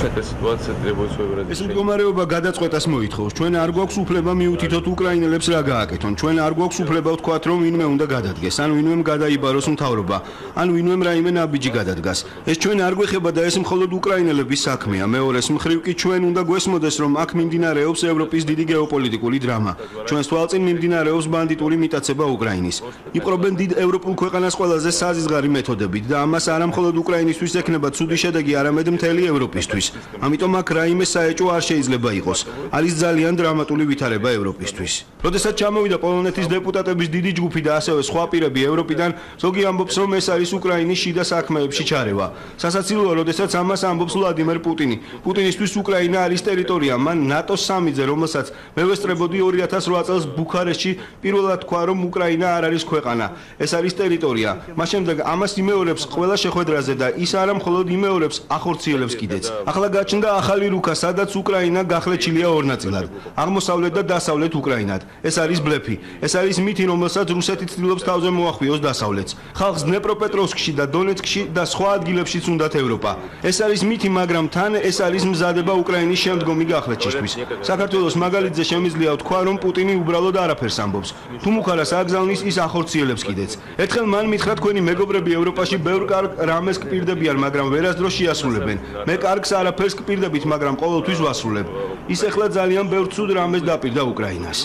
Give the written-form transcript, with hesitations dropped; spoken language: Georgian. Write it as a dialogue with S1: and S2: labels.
S1: ეს მდგომარეობა გადაწყვეტას მოითხოვს. ჩვენ არ გვაქვს უფლება მიუთითოთ უკრაინელებს რა გააკეთონ. ჩვენ არ გვაქვს უფლება ვთქვათ, რომ ვინმე უნდა გადადგეს, ან ვინმემ გადაიბაროს მთავრობა, ან ვინმემ რაიმე ნაბიჯი გადადგას. ეს ჩვენ არ გვეხება და ეს მხოლოდ უკრაინელების საქმეა. მეორეს მხრივ კი ჩვენ უნდა გვესმოდეს, რომ აქ მიმდინარეობს ევროპის დიდი გეოპოლიტიკური დრამა. ჩვენს თვალწინ მიმდინარეობს ბანდიტური მიტაცება უკრაინის. იპყრობენ დიდ ევროპულ ქვეყანას ყველაზე საზღვარი მეთოდებით და ამას არა მხოლოდ უკრაინისთვის ექნება ცუდი შედეგი, არამედ მთელი ევროპისთვის. ამიტომ აქ რაიმე საეჭვო არ შეიძლება იყოს. არის ძალიან დრამატული ვითარება ევროპისთვის. როდესაც ჩამოვიდა პოლონეთის დეპუტატების დიდი ჯგუფი და ასევე სხვა პირები ევროპიდან, ზოგი ამბობს, რომ ეს არის უკრაინის შიდა საქმეებში ჩარევა. სასაცილოა, როდესაც ამას ამბობს ვლადიმერ პუტინი. პუტინისთვის უკრაინა არის ტერიტორია, მან ნატოს სამიძე, რომელსაც მე ვესწრებოდი 2008 წელს ბუქარესტში, პირველად თქვა, რომ უკრაინა არ არის ქვეყანა. ეს არის ტერიტორია. მას შემდეგ ამას იმეორებს ყველა შეხვედრაზე და ის არა მხოლოდ იმეორებს, ახორციელებს კიდეც. ახლა გაჩნდა ახალი რუკა, სადაც უკრაინა გახლეჩილია ორ ნაწილად, აღმოსავლეთ და დასავლეთ უკრაინად. ეს არის ბლეფი. ეს არის მითი, რომელსაც რუსეთი ცდილობს თავზე მოახვიოს დასავლეთს. ხალხს დნეპროპეტროვსკში და დონეცკში და სხვა ადგილებშიც უნდათ ევროპა. ეს არის მითი, მაგრამ თან ეს არის მზადება უკრაინის შემდგომი გახლეჩისთვის. საქართველოს მაგალითზე შემიძლია ვთქვა, რომ პუტინი უბრალოდ არაფერს ამბობს. თუ მუხარას აგზავნის, ის ახორციელებს კიდეც. ერთხელ მან მითხრა, თქვენი მეგობრები ევროპაში ბევრ კარგ რამეს კპირდებიან, მაგრამ ვერასდროს შეასრულებენ. მე კარგს არაფერს კპირდებით, მაგრამ ყოველთვის ვასრულებ. ის ახლა ძალიან ბევრ ცუდ რამეს დაპირდა უკრაინას.